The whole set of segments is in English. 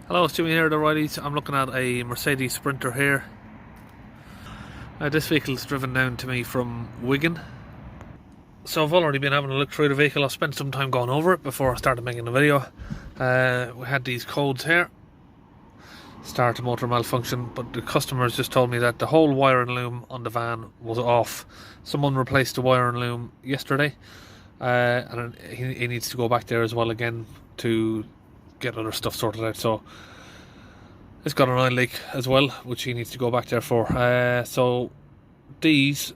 Hello, it's Jimmy here at O'Reilly's. I'm looking at a Mercedes Sprinter here. This vehicle is driven down to me from Wigan. So I've already been having a look through the vehicle. I've spent some time going over it before I started making the video. We had these codes here. Start motor malfunction, but the customers just told me that the whole wire and loom on the van was off. Someone replaced the wire and loom yesterday, and he needs to go back there as well again to get other stuff sorted out. So it's got an oil leak as well, which he needs to go back there for. So these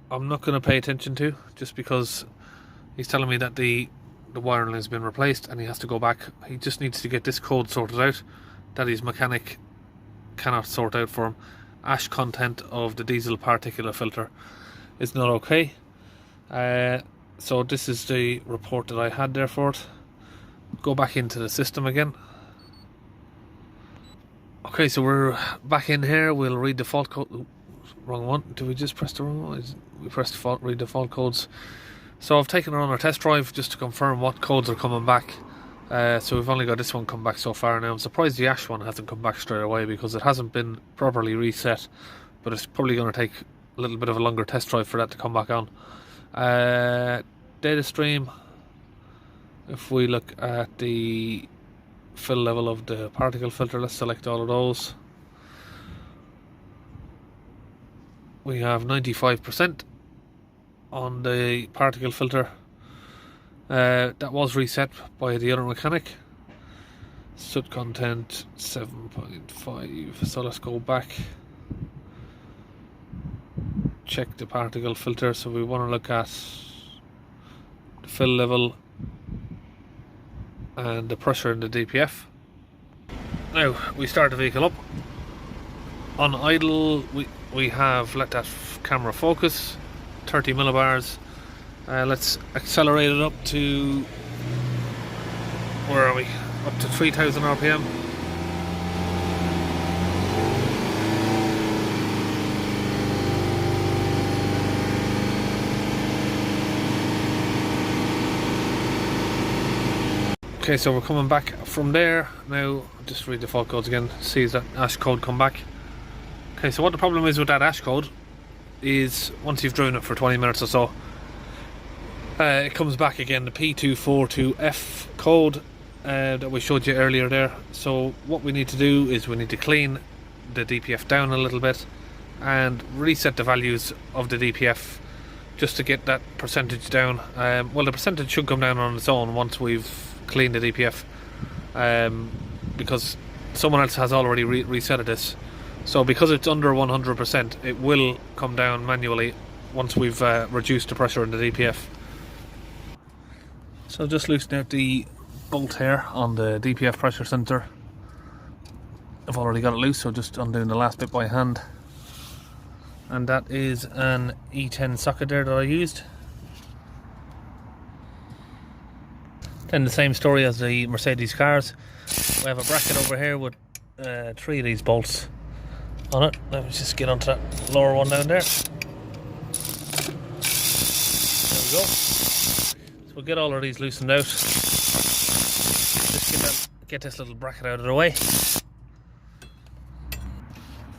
I'm not going to pay attention to, just because he's telling me that the wiring has been replaced and he has to go back. He just needs to get this code sorted out that his mechanic cannot sort out for him. Ash content of the diesel particulate filter is not okay. So this is the report that I had there for it. Go back into the system again. Okay, so we're back in here. We'll read the fault code. Ooh, wrong one. Did we just press the wrong one? We pressed the fault, read the fault codes. So I've taken her on our test drive just to confirm what codes are coming back. So we've only got this one come back so far now. I'm surprised the ash one hasn't come back straight away, because it hasn't been properly reset, but it's probably going to take a little bit of a longer test drive for that to come back on. Data stream, if we look at the fill level of the particle filter, let's select all of those. We have 95% on the particle filter. That was reset by the other mechanic. Soot content 7.5. So let's go back, check the particle filter. So we want to look at the fill level and the pressure in the DPF. Now we start the vehicle up. On idle we have let that camera focus, 30 millibars. Let's accelerate it up to, where are we? Up to 3000 RPM. Okay, so we're coming back from there. Now, just read the fault codes again, see that ash code come back. Okay, so what the problem is with that ash code is, once you've driven it for 20 minutes or so, it comes back again, the P242F code that we showed you earlier there. So what we need to do is we need to clean the DPF down a little bit and reset the values of the DPF just to get that percentage down. Well, the percentage should come down on its own once we've cleaned the DPF, because someone else has already reset this. So because it's under 100%, it will come down manually once we've reduced the pressure in the DPF. So just loosening out the bolt here on the DPF pressure sensor. I've already got it loose, so just undoing the last bit by hand. And that is an E10 socket there that I used. Then the same story as the Mercedes cars. We have a bracket over here with 3 of these bolts on it. Let me just get onto that lower one down there. There we go. We'll get all of these loosened out. Just get this little bracket out of the way,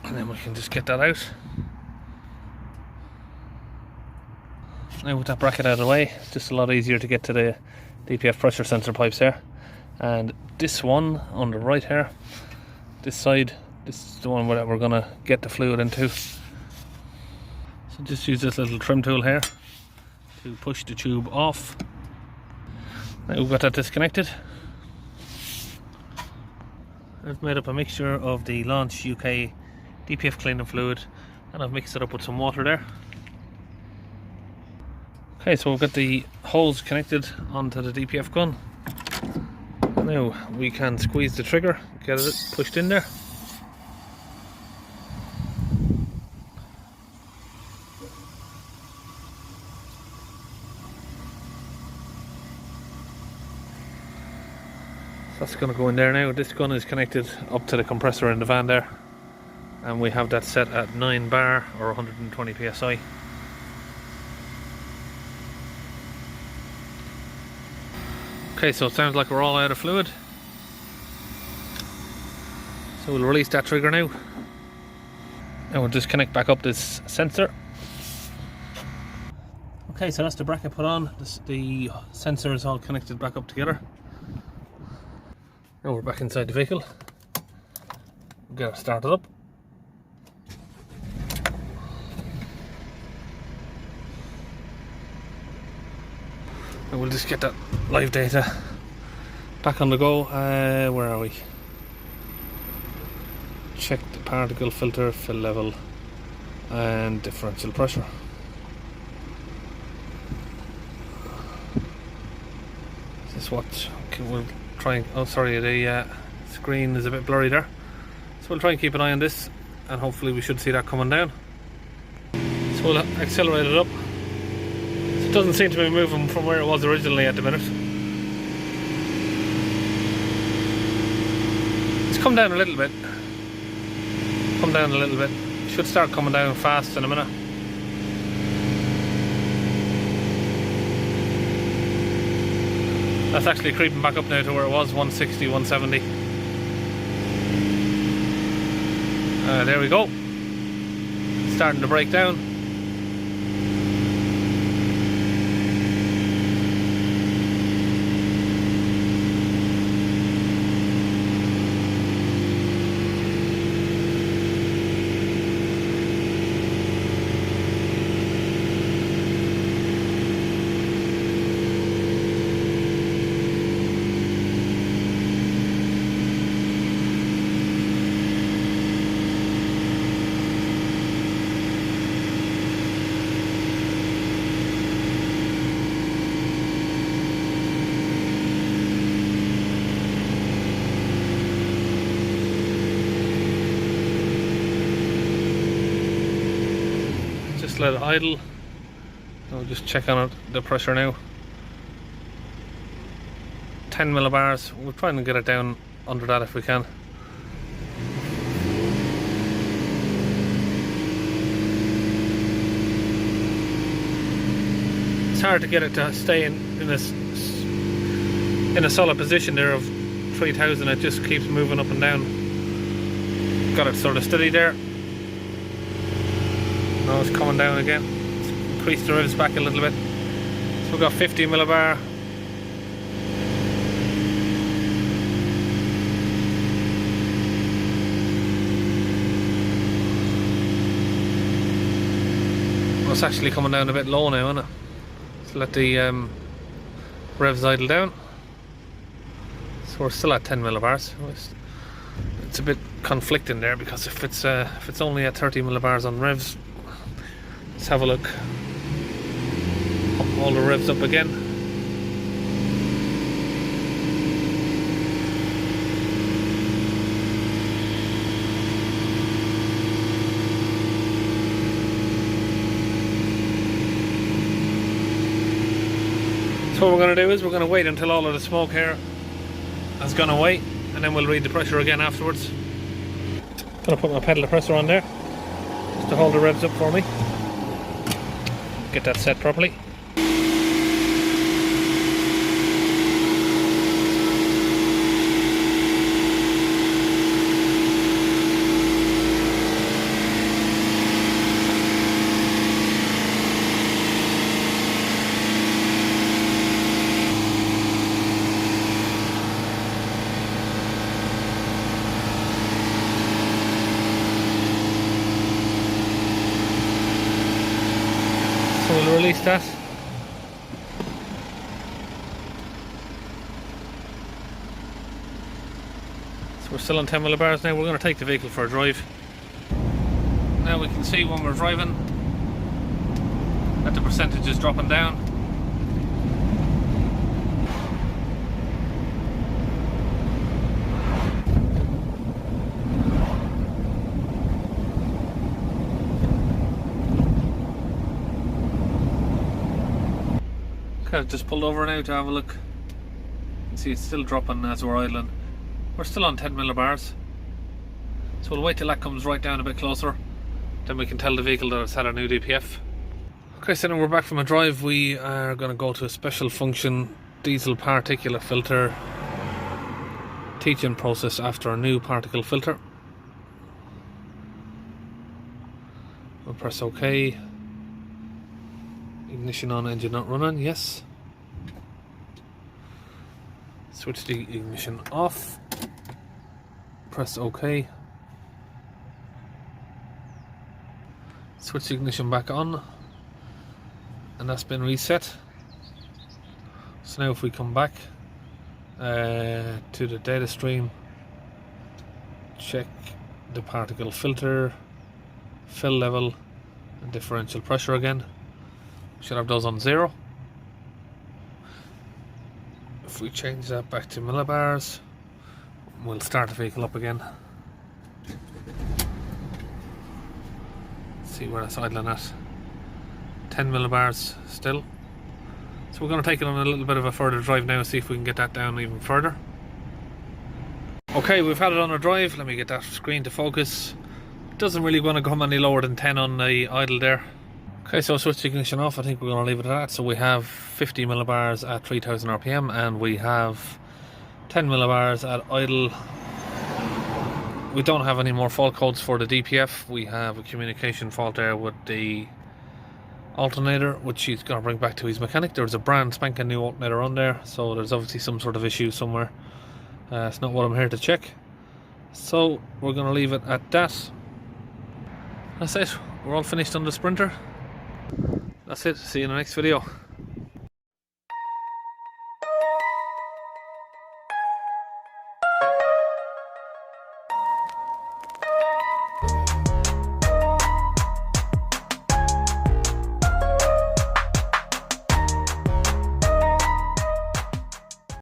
and then we can just get that out. Now with that bracket out of the way, it's just a lot easier to get to the DPF pressure sensor pipes there. And this one on the right here, this side, this is the one that we're going to get the fluid into. So just use this little trim tool here to push the tube off. Now we've got that disconnected. I've made up a mixture of the Launch UK DPF cleaning fluid, and I've mixed it up with some water there. Okay, so we've got the hose connected onto the DPF gun. Now we can squeeze the trigger, get it pushed in there. That's going to go in there now. This gun is connected up to the compressor in the van there, and we have that set at 9 bar or 120 psi. Okay, so it sounds like we're all out of fluid. So we'll release that trigger now. And we'll just connect back up this sensor. Okay, so that's the bracket put on. The sensor is all connected back up together. Now we're back inside the vehicle. We'll get it started up. And we'll just get that live data back on the go. Where are we? Check the particle filter, fill level, and differential pressure. Is this what? Okay, we'll try and, oh sorry, the screen is a bit blurry there. So we'll try and keep an eye on this, and hopefully we should see that coming down. So we'll accelerate it up. So it doesn't seem to be moving from where it was originally at the minute. It's come down a little bit. Come down a little bit. Should start coming down fast in a minute. That's actually creeping back up now to where it was, 160, 170. There we go. Starting to break down. Let it idle. I'll just check on it, the pressure now. 10 millibars. We'll try and get it down under that if we can. It's hard to get it to stay in a solid position there of 3000. It just keeps moving up and down. Got it sort of steady there. Now it's coming down again. Let's increase the revs back a little bit. So we've got 50 millibar. Well, it's actually coming down a bit low now, isn't it? So let the revs idle down. So we're still at 10 millibars. It's a bit conflicting there, because if it's only at 30 millibars on revs. Let's have a look. Pump all the revs up again. So what we're going to do is we're going to wait until all of the smoke here has gone away, and then we'll read the pressure again afterwards. I'm going to put my pedal depressor on there just to hold the revs up for me. Get that set properly. So we'll release that. So we're still on 10 millibars now. We're going to take the vehicle for a drive. Now we can see when we're driving that the percentage is dropping down. Okay, I've just pulled over now to have a look. You can see it's still dropping as we're idling. We're still on 10 millibars. So we'll wait till that comes right down a bit closer. Then we can tell the vehicle that it's had a new DPF. Okay, so now we're back from a drive. We are going to go to a special function diesel particulate filter, teaching process after a new particle filter. We'll press OK. Ignition on, engine not running, yes. Switch the ignition off. Press OK. Switch the ignition back on. And that's been reset. So now if we come back to the data stream, check the particle filter, fill level and differential pressure again. Should have those on 0. If we change that back to millibars, we'll start the vehicle up again. See where that's idling at. 10 millibars still. So we're going to take it on a little bit of a further drive now and see if we can get that down even further. Okay, we've had it on a drive. Let me get that screen to focus. It doesn't really want to come any lower than 10 on the idle there. Okay, so switch the ignition off. I think we're going to leave it at that. So we have 50 millibars at 3000 RPM and we have 10 millibars at idle. We don't have any more fault codes for the DPF. We have a communication fault there with the alternator, which he's going to bring back to his mechanic. There's a brand spanking new alternator on there, so there's obviously some sort of issue somewhere. It's not what I'm here to check. So we're going to leave it at that. That's it. We're all finished on the Sprinter. That's it. See you in the next video.